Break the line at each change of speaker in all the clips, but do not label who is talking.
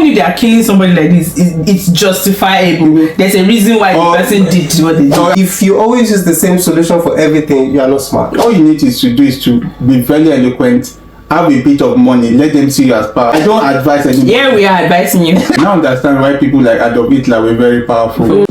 if they are killing somebody like this, it's justifiable. There's a reason why the person did what they did.
If you always use the same solution for everything, you are not smart. All you need is to be very eloquent, have a bit of money, let them see you as powerful. I don't advise anybody.
Yeah, we are advising you.
I now understand why people like Adolf Hitler were very powerful.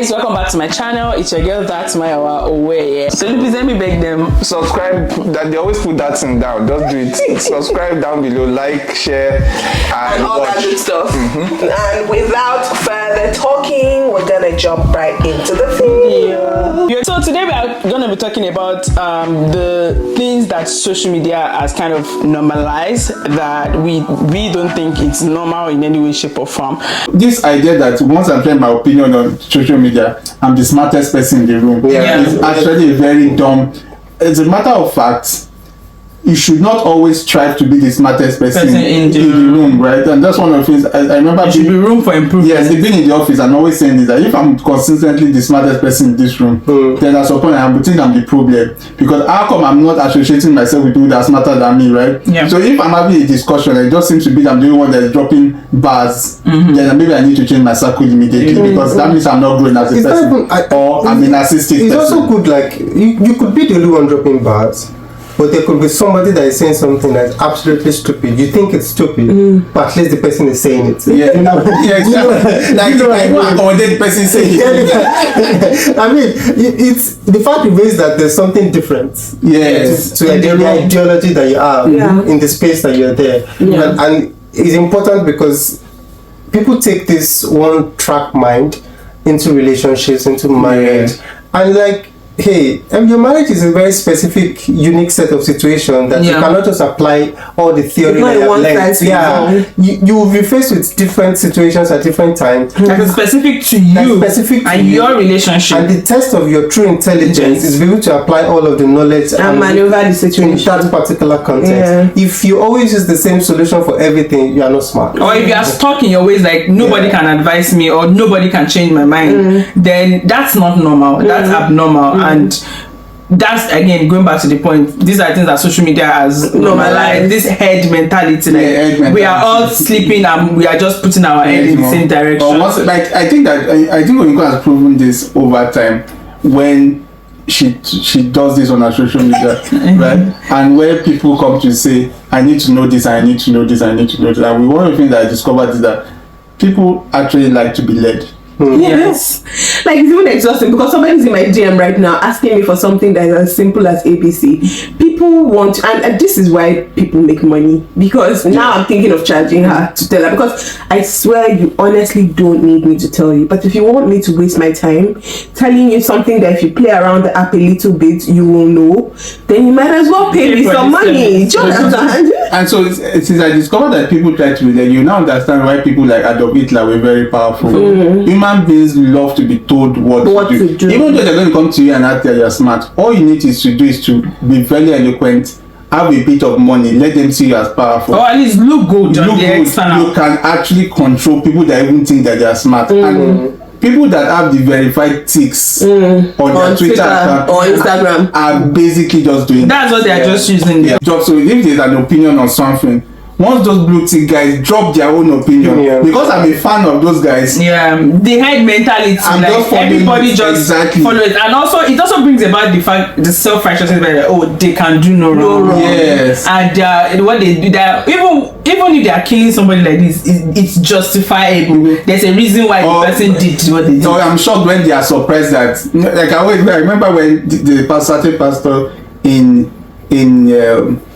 Welcome back to my channel. It's your girl that's my away. So please let me beg them.
Subscribe. That they always put that thing down. Just do it. Subscribe down below, like, share, and
all
watch.
that good stuff. And without further talking, we're gonna jump right into the video.
Yeah. So today we are gonna be talking about the things that social media has kind of normalized that we don't think it's normal in any way, shape, or form.
This idea that once I'm sharing my opinion on social media, I'm the smartest person in the room. It's actually very dumb. As a matter of fact, you should not always strive to be the smartest person in the room, right? And that's one of the things I remember. There
should be room for improvement.
Yes, being in the office and always saying this, that if I'm consistently the smartest person in this room, then at some point I think I'm the problem. Because how come I'm not associating myself with people that are smarter than me, right? Yeah. So if I'm having a discussion, it just seems to be that I'm the only one that is dropping bars, then maybe I need to change my circle immediately because that means I'm not growing as a person, or I'm a narcissistic person.
It's also good, like, you could be the only one dropping bars, but there could be somebody that is saying something that's absolutely stupid. You think it's stupid, but at least the person is saying it.
Yeah, exactly. Like the person saying it.
I mean, it's the fact remains that there's something different.
Yes.
To the ideology that you have in the space that you're there, and it's important because people take this one-track mind into relationships, into marriage, and like. Hey, your marriage is a very specific, unique set of situations that you cannot just apply all the theory that you have learned. You will be faced with different situations at different times.
That is specific to you and your relationship.
And the test of your true intelligence is be able to apply all of the knowledge
and maneuver the situation
in that particular context. If you always use the same solution for everything, you are not smart.
Or if you are stuck in your ways, like nobody can advise me or nobody can change my mind, then that's not normal. That's abnormal. And that's again going back to the point. These are things that social media has normalized. This head mentality, like we are all sleeping and we are just putting our head in the same direction.
I think Oyinka has proven this over time when she does this on her social media, right? And where people come to say, I need to know this, I need to know this, I need to know this. And one of the things that I discovered is that people actually like to be led.
Yes, like it's even exhausting because somebody's in my DM right now asking me for something that is as simple as ABC. People want, and this is why people make money, because now I'm thinking of charging her to tell her, because I swear you honestly don't need me to tell you. But if you want me to waste my time telling you something that if you play around the app a little bit you will know, then you might as well pay me some money.
And so it's I discovered that people try to be led. You now understand why people like Adolf Hitler were very powerful. Human beings love to be told what to do. Even though they're going to come to you and ask that you're smart, all you need to do is to be very eloquent, have a bit of money, let them see you as powerful.
Or at least look good on the external.
You can actually control people that even think that they are smart. And people that have the verified ticks on their Twitter account
or Instagram
are basically just doing
that's what they are just using.
So if there's an opinion on something, once those blue tick guys drop their own opinion, because I'm a fan of those guys,
the head mentality, like everybody just follow it. And also it also brings about the self-righteousness that they can do no wrong.
Yes.
And what they do, that even if they are killing somebody like this, it's justifiable. There's a reason why the person did what they did.
So I'm shocked when they are surprised that, like I remember when the pastor in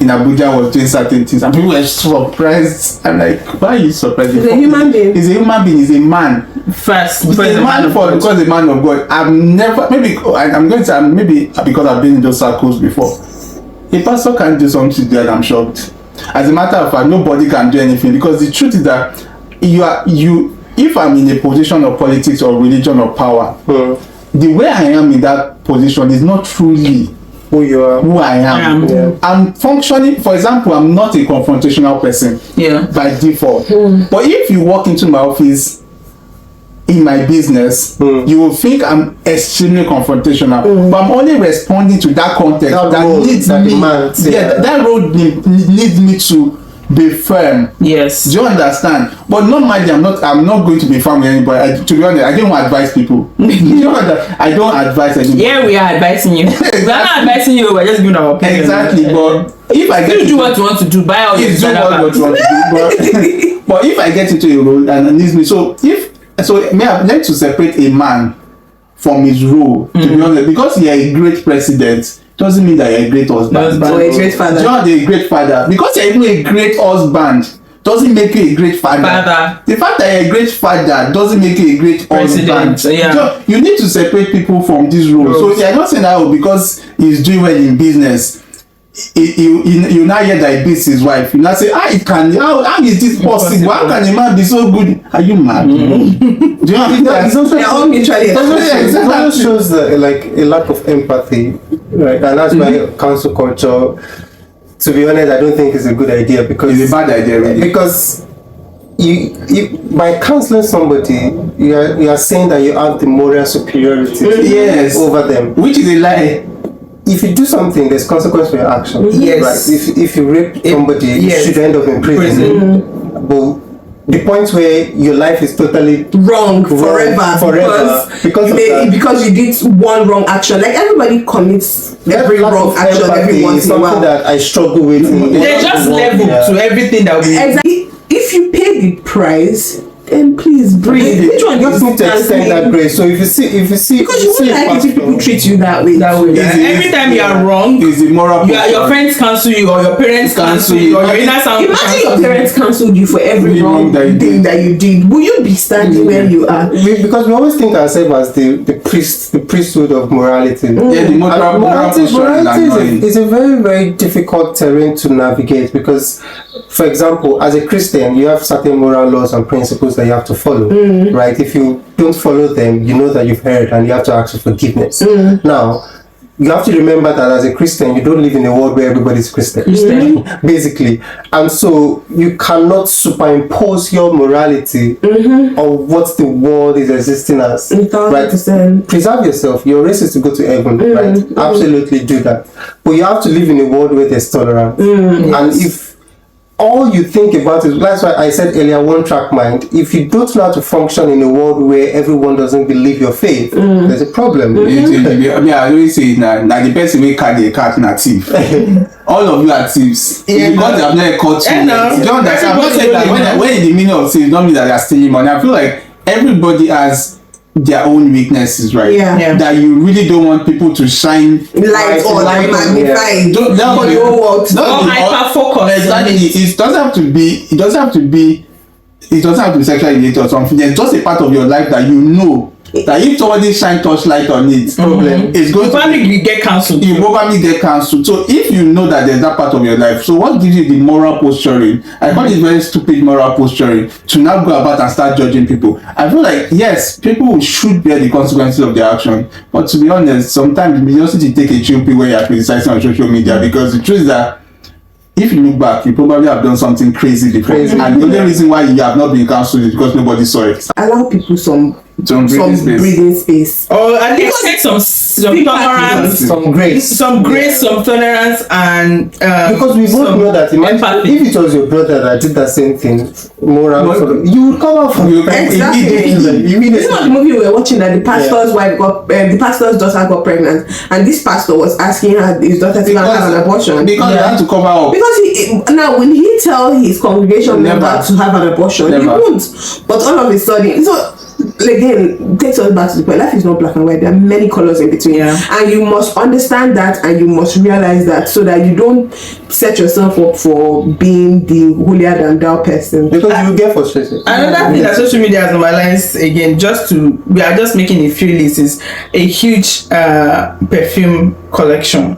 Abuja was doing certain things and people were surprised. I'm like, why are you surprised?
He's a human being.
He's a human being. He's a man.
First,
he's a man because a man of God. I've never, I'm going to say maybe because I've been in those circles before. A pastor can't do something there, I'm shocked. As a matter of fact, nobody can do anything, because the truth is that if I'm in a position of politics or religion or power, the way I am in that position is not truly who I am. I'm functioning, for example, I'm not a confrontational person by default. But if you walk into my office in my business, you will think I'm extremely confrontational, but I'm only responding to that context that needs me. That road needs me to be firm.
Yes.
Do you understand? But normally I'm not going to be firm with anybody. To be honest, I don't advise people. I don't advise anybody.
Yeah, we are advising you. We're not advising you, we're just giving our opinion.
Exactly, but if I get
you do what you want to do, buy all
you do what you want to do. But if I get into a role and it needs me, may I like to separate a man from his role, to be honest, because you're a great president doesn't mean that you're a great husband.
Or a great father.
You're a great father. Because you're even a great husband doesn't make you a great father. The fact that you're a great father doesn't make you a great husband.
Yeah.
So you need to separate people from this role. So you're not saying that because he's doing well in business, you now hear that he beats his wife. You now say, how is this possible? How can a man be so good? Are you mad? Do you know?
They're all mutually
exclusive. It also shows like a lack of empathy, right? And that's why cancel culture, to be honest, I don't think it's a good idea, because
it's a bad idea, really.
Because you by canceling somebody, you are saying that you have the moral superiority over them,
which is a lie.
If you do something, there's consequence for your action.
Yes.
Right? If you rape somebody, you should end up in prison. But the point where your life is totally
wrong forever because you did one wrong action. Like, everybody commits every wrong action every once in a while.
Something that I struggle with.
They just level to everything that we
exactly. If you pay the price, then please breathe. Which one
you just need to extend that grace? So if you see,
because you won't like it if people treat you that way.
Every time you are wrong,
is immoral.
Your friends cancel you, or your parents cancel you, or your inner sound.
Imagine your parents cancelled you for every wrong thing that you did. Will you be standing where you are?
Because we always think ourselves as the priesthood of morality.
Yeah, the morality
is a very, very difficult terrain to navigate, because, for example, as a Christian, you have certain moral laws and principles that you have to follow, right? If you don't follow them, you know that you've erred and you have to ask for forgiveness. Now, you have to remember that as a Christian, you don't live in a world where everybody's Christian, basically. And so you cannot superimpose your morality on what the world is existing as.
1,000%.
Right? Preserve yourself. Your race is to go to heaven, right? Absolutely do that. But you have to live in a world where there's tolerance. And if all you think about is, that's why I said earlier, one track mind. If you don't know how to function in a world where everyone doesn't believe your faith, there's a problem.
I always say now the person will carry a cat na thief. All of you are thieves. Because they have not caught you. You don't understand. I'm not saying that when the meaning of thieves don't mean that they are stealing money. I feel like everybody has their own weaknesses, right? That you really don't want people to shine
light on, like magnify.
Don't hyper focus.
Exactly. It doesn't have to be sexually related or something. It's just a part of your life that you know that if somebody shine torchlight on it, it's going to
probably get cancelled.
You probably get cancelled. So if you know that there's that part of your life, so what gives you the moral posturing? I call it very stupid moral posturing to now go about and start judging people. I feel like, yes, people should bear the consequences of their action, but to be honest, sometimes you just need to take a chill pill when you're criticizing on social media, because the truth is that if you look back, you probably have done something crazy before. And the only reason why you have not been cancelled is because nobody saw it.
Allow people some breathing space.
Or at least take some tolerance,
some grace,
some tolerance, and
because we both know that if it was your brother that did that same thing, you would come out from your
exactly. This is not the movie we were watching that the pastor's wife got, the pastor's daughter got pregnant, and this pastor was asking his daughter to have an abortion
because he had to cover up.
Because now when he tell his congregation member to have an abortion, he won't. But all of a sudden, so again, takes us back to the point. Life is not black and white. There are many colors in between, and you must understand that, and you must realize that, so that you don't set yourself up for being the holier than thou person,
because you will get frustrated.
Another thing that social media has normalized, again, we are just making a few lists, is a huge perfume collection.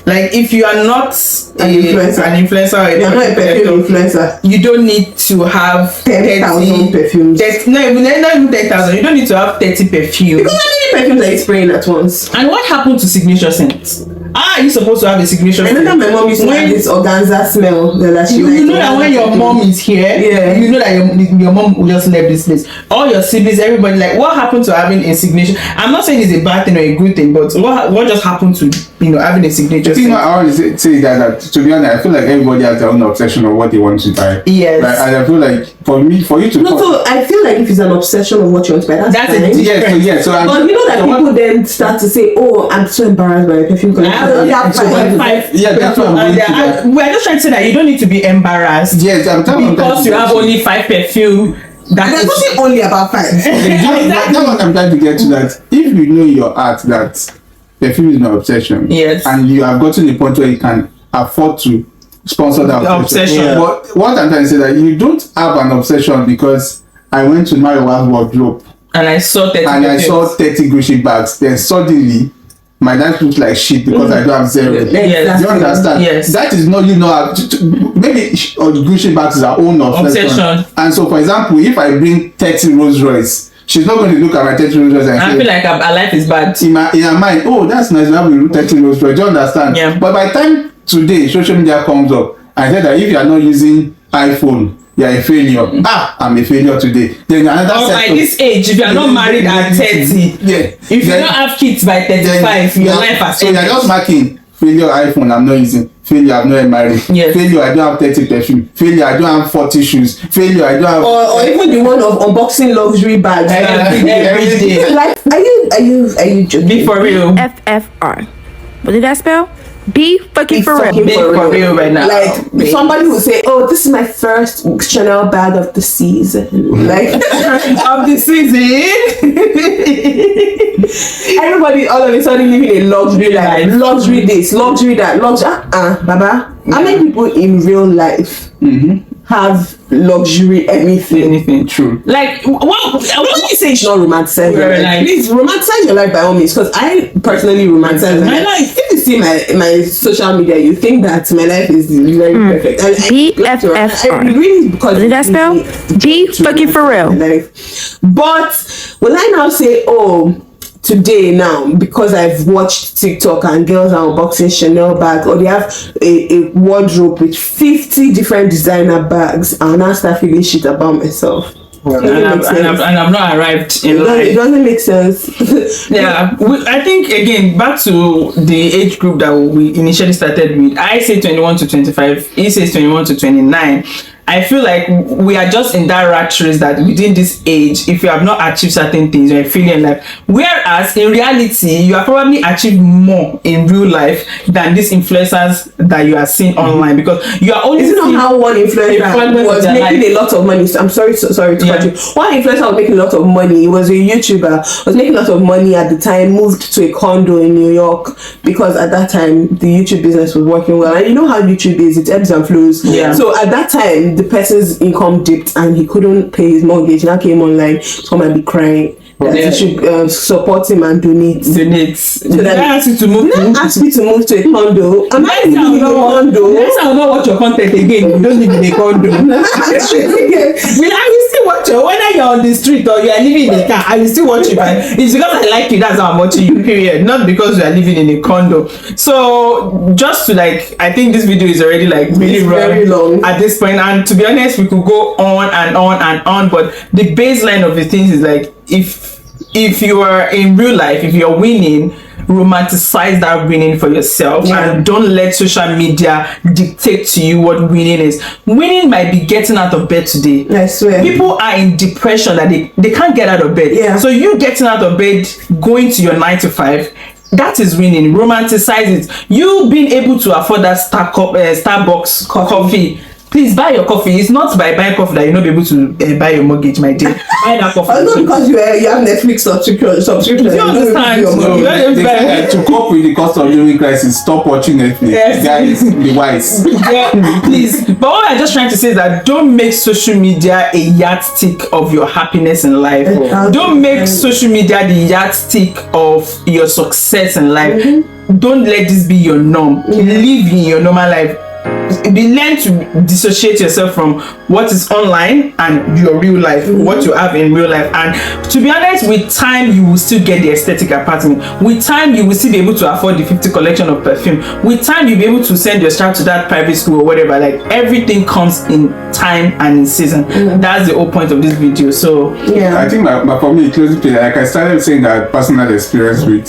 Like, if you are not an influencer,
you're not a perfume influencer,
you don't need to have
10,000 perfumes.
Not even 10,000. You don't need to have 30 perfumes.
Because how many perfumes are you spraying at once?
And what happened to signature scents? are you supposed to have a signature?
I know that my mom used to have this organza smell that she
you know that when your mom is here, you know that your mom will just leave this place. All your siblings, everybody, like, what happened to having a signature? I'm not saying it's a bad thing or a good thing, but what just happened to having a signature?
I want to say that to be honest, I feel like everybody has their own obsession of what they want to buy.
Yes.
Like, and I feel like for you to
so I feel like if it's an obsession of what you want to buy, that's fine.
a different.
So
but you know that people then start to say, "Oh, I'm so embarrassed by my perfume."
That's what I'm going to. We're just trying to say that you don't need to be embarrassed.
Yes, I'm talking
because you have only 5 perfume.
That's not only about 5.
That's what I'm trying to get to. That if you know in your heart that perfume is an obsession,
yes,
and you have gotten to the point where you can afford to sponsor that obsession.
Yeah.
But what I'm trying to say that you don't have an obsession because I went to my wardrobe
and I saw 30
Gucci bags. Then suddenly my life looks like shit because I don't have 0.
Yes.
You understand?
Yes.
That is not, maybe Gucci bags is our own obsession. And so, for example, if I bring 30 Rolls Royce, she's not going to look at my 30 Rolls Royce and
I feel like our life is bad.
In her mind, oh, that's nice, now we 30 Rolls Royce. Do you understand?
Yeah.
But by the time today social media comes up and said that if you are not using iPhone, you are a failure. I'm a failure today. Then another
by this age, if you are not married at 30, if you don't have kids by 35, your life has
so
ended.
you're just marking failure iPhone I'm not using, failure I'm not married, failure I don't have 30 perfume, failure I don't have 40 shoes, failure I don't have
or even the one of unboxing luxury bags
every day.
Like, are you joking?
Be for real.
FFR. What did that spell? Be fucking for real.
Be for real right now.
Like somebody will say, "Oh, this is my first Chanel bag of the season." Like
of the season.
Everybody all of a sudden living a luxury life, luxury this, luxury that, luxury. Baba. How many people in real life have luxury anything?
True. Like, when you say
it's not romanticize your life, please romanticize your life by all means. Because I personally romanticize my life. If you see my social media, you think that my life is very perfect. And
BFFR.
Really, because
did that spell? Be fucking for real.
But will I now say, oh, today now, because I've watched TikTok and girls are unboxing Chanel bags, or they have a wardrobe with 50 different designer bags, I'll now start feeling shit about myself.
And I've not arrived in life.
It doesn't make sense.
Yeah, I think again back to the age group that we initially started with. I say 21 to 25. He says 21 to 29. I feel like we are just in that rat race that within this age, if you have not achieved certain things, you're feeling like. Whereas in reality, you have probably achieved more in real life than these influencers that you are seeing online, because you are only.
Isn't that how one influencer was making a lot of money? I'm sorry to cut you. One influencer was making a lot of money. He was a YouTuber, was making a lot of money at the time. Moved to a condo in New York because at that time the YouTube business was working well. And you know how YouTube is; it ebbs and flows.
Yeah.
So at that time, the person's income dipped and he couldn't pay his mortgage. Now came online, come and be crying that he should support him and donate.
So that
ask you to move. Ask you to move to a condo. Am I living in a condo?
Next time I will not watch your content again. You don't live in a condo. I will still watch you. Whether you're on the street or you are living in a car, I will still watch you. It's because I like you. That's how I'm watching you. Period. Not because you are living in a condo. So just to I think this video is already really
very long
at this point. And to be honest, we could go on and on and on. But the baseline of the things is if you are in real life, if you're winning, romanticize that winning for yourself and don't let social media dictate to you what winning is. Winning might be getting out of bed today.
I swear.
People are in depression that they can't get out of bed.
Yeah. So
you getting out of bed, going to your 9 to 5, that is winning. Romanticize it. You being able to afford that Starbucks coffee. Please buy your coffee. It's not by buying coffee that you'll not be able to buy your mortgage, my dear. Buy that coffee.
Not because you have Netflix subscription.
Do you understand?
To cope with the cost of living crisis, stop watching Netflix.
Yes.
Guys, be wise.
Yeah, please. But what I'm just trying to say is that don't make social media a yardstick of your happiness in life. Don't make social media the yardstick of your success in life. Don't let this be your norm. Live in your normal life. learn to dissociate yourself from what is online and your real life, what you have in real life. And to be honest, with time you will still get the aesthetic apartment. With time you will still be able to afford the 50 collection of perfume. With time you'll be able to send your child to that private school or whatever. Like, everything comes in time and in season. That's the whole point of this video. So
Yeah.
I think my for me, closing play, like I started saying that personal experience with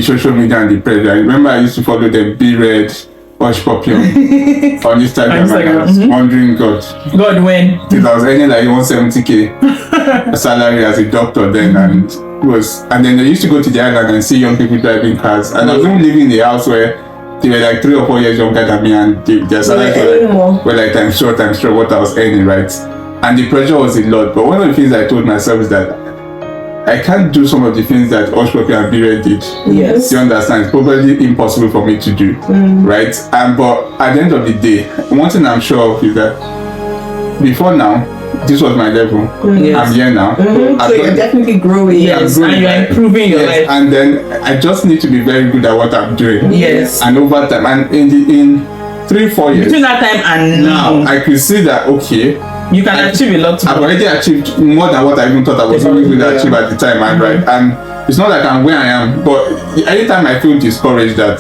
social media and the pressure. I remember I used to follow the B-Red, Unpopular on Instagram. And I was wondering,
God, when
I was earning like 170k salary as a doctor then, and then I used to go to the island and see young people driving cars, and I was even living in a house where they were like 3 or 4 years younger than me, and their salaries were like times short what I was earning, right? And the pressure was a lot. But one of the things I told myself is that I can't do some of the things that Unpopular and B-Red did.
Yes.
You understand? It's probably impossible for me to do, right? But at the end of the day, one thing I'm sure of is that before now, this was my level.
Yes.
I'm here now.
So you're definitely growing.
Yes, and you're improving your life.
And then I just need to be very good at what I'm doing.
Yes.
And over time, and in 3-4 years,
Between that time and now,
I could see that, okay,
you can achieve a lot
I've
more.
already achieved more than what I even thought I was going to achieve at the time, and right, and it's not like I'm where I am, but anytime I feel discouraged that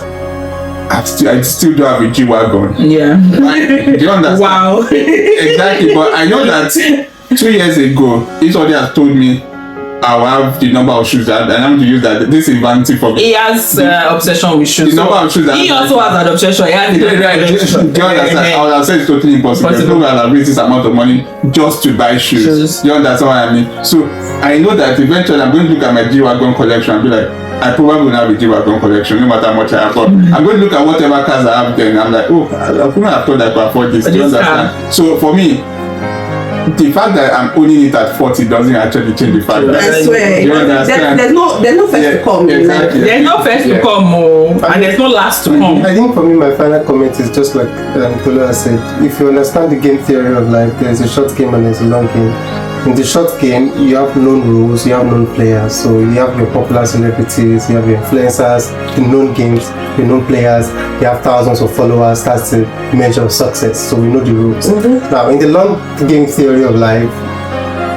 I still don't have a G-Wagon.
Yeah.
Right? Do you understand?
Wow.
Exactly, but I know that 2 years ago, if somebody has told me I'll have the number of shoes that I am to use, that this is vanity for me.
He has obsession with shoes.
The number of shoes that
he also has an obsession. He has
Do you understand? I would have said it's totally impossible. No one will raise this amount of money just to buy shoes. Do you understand what I mean? So I know that eventually I'm going to look at my G-Wagon collection and be like, I probably will have a G-Wagon collection no matter how much I have. But I'm going to look at whatever cars I have then. I'm like, oh, I couldn't have thought I could afford this. Do you understand? So for me, the fact that I'm owning it at 40 doesn't actually change the fact that
I swear.
you understand.
There's no first to come.
Exactly.
There's no first to come, and there's no last to come.
I think for me, my final comment is just like Kola said. If you understand the game theory of life, there's a short game and there's a long game. In the short game, you have known rules, you have known players. So you have your popular celebrities, you have your influencers, the known games, the known players. You have thousands of followers. That's the measure of success. So we know the rules. Now, in the long game theory of life,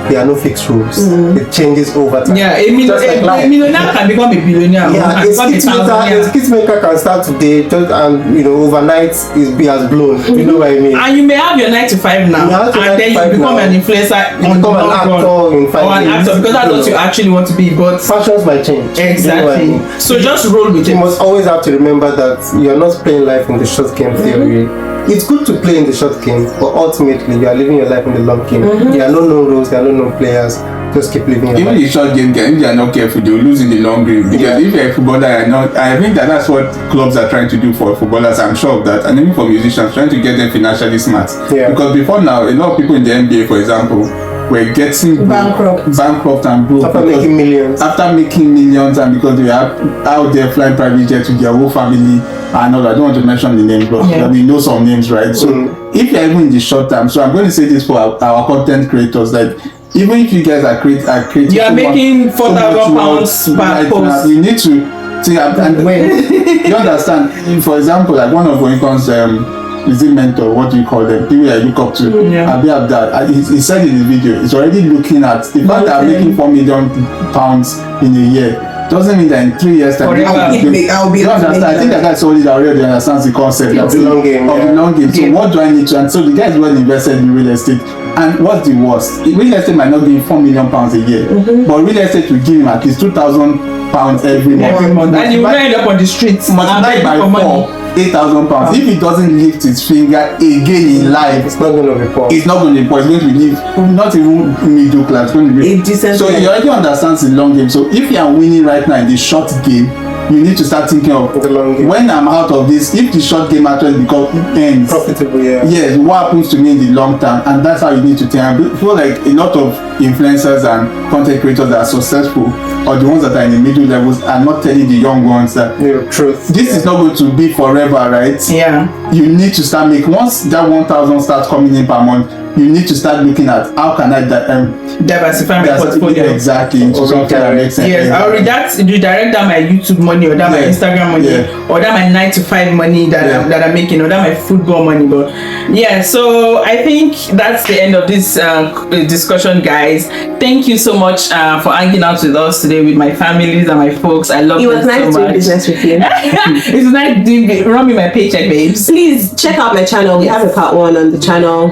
there are no fixed rules. It changes over time.
Yeah, a millionaire can become a billionaire.
Yeah, a skit maker can start today, and overnight he has blown. You know what I mean?
And you may have your 9 to 5 now, and then you become an influencer,
you become an actor in 5
or an
years.
actor, because that's what you actually want to be. But
fashions might change.
Exactly.
You know what I mean?
So just roll with it.
You must always have to remember that you are not playing life in the short game theory. It's good to play in the short game, but ultimately you are living your life in the long game. There are no known rules, there are no known players. Just keep living your
Even
life.
the short game, if they are not careful, they will lose in the long game. Because if you're a footballer, I think that's what clubs are trying to do for footballers. I'm sure of that, and even for musicians, trying to get them financially smart.
Yeah.
Because before now, a lot of people in the NBA, for example, were getting bankrupt and broke
After making millions.
And because they are out there flying private jets with their whole family and all. I don't want to mention the names, but we know some names, right? So if you're even in the short term, so I'm going to say this for our content creators, like even if you guys are creating,
you are making £4,000 per post.
You need to think, and when you understand, for example, like one of Oinkon's is it mentor? What do you call them? People I look up to. Abi Abdad. He said in the video, he's already looking at the fact that I'm making £4 million in a year. Doesn't mean that in 3 years time
I'll be
you understand? I think that guy solid already understands the concept
of the long game.
So what do I need to? And so the guy is well invested in real estate. And what's the worst? Real estate might not give him £4 million a year, but real estate will give him at least £2,000 every month.
And you will end up on the streets.
Multiplied by 4, £8,000. If he doesn't lift his finger again in life,
it's not going to be poor.
It's not going to be poor. It's going to be not even middle class. It's going to be so he already understands the long game. So if you are winning right now in the short game, you need to start thinking of
the long game.
When I'm out of this, if the short game actually ends
profitable,
yes, what happens to me in the long term? And that's how you need to think. I feel like a lot of influencers and content creators that are successful, or the ones that are in the middle levels, are not telling the young ones that
truth.
This is not going to be forever, right?
Yeah.
You need to start making, once that 1,000 starts coming in per month, you need to start looking at how can I
diversify my portfolio.
Exactly, into something that makes sense.
Yes, I'll redirect that my YouTube money, or that my Instagram money, or that my 9-to-5 money that I'm making, or that my football money. But yeah, so I think that's the end of this discussion, guys. Thank you so much for hanging out with us today, with my families and my folks. I love it. It was nice doing
business with you.
It was nice doing run me my paycheck, babes.
Please check out my channel. We have a part 1 on the channel.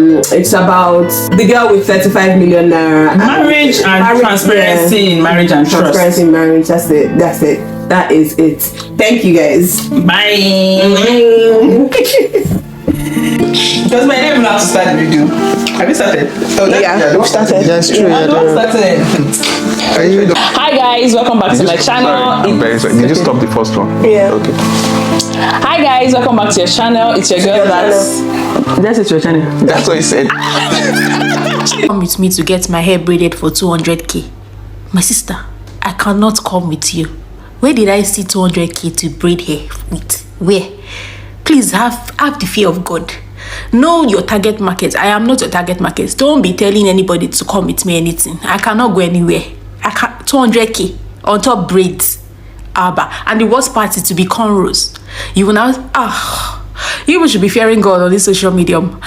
It's about the girl with 35 million naira.
Marriage and transparency in marriage and trust.
Transparency in marriage. That's it. That is it. Thank you, guys.
Bye. Because my name now to start the video. Have you started?
Oh yeah, we started.
That's true.
Hi guys, welcome back to my channel.
Did you stop the first one?
Yeah.
Okay.
Hi guys, welcome back to your channel. It's your girl. That's your channel.
That's what he said.
Come with me to get my hair braided for 200k. My sister, I cannot come with you. Where did I see 200k to braid hair with? Where? Please have the fear of God. Know your target market. I am not your target market. Don't be telling anybody to come with me anything. I cannot go anywhere. I can't. 200k on top braids. And the worst part is to be cornrows. You will now you should be fearing God on this social medium.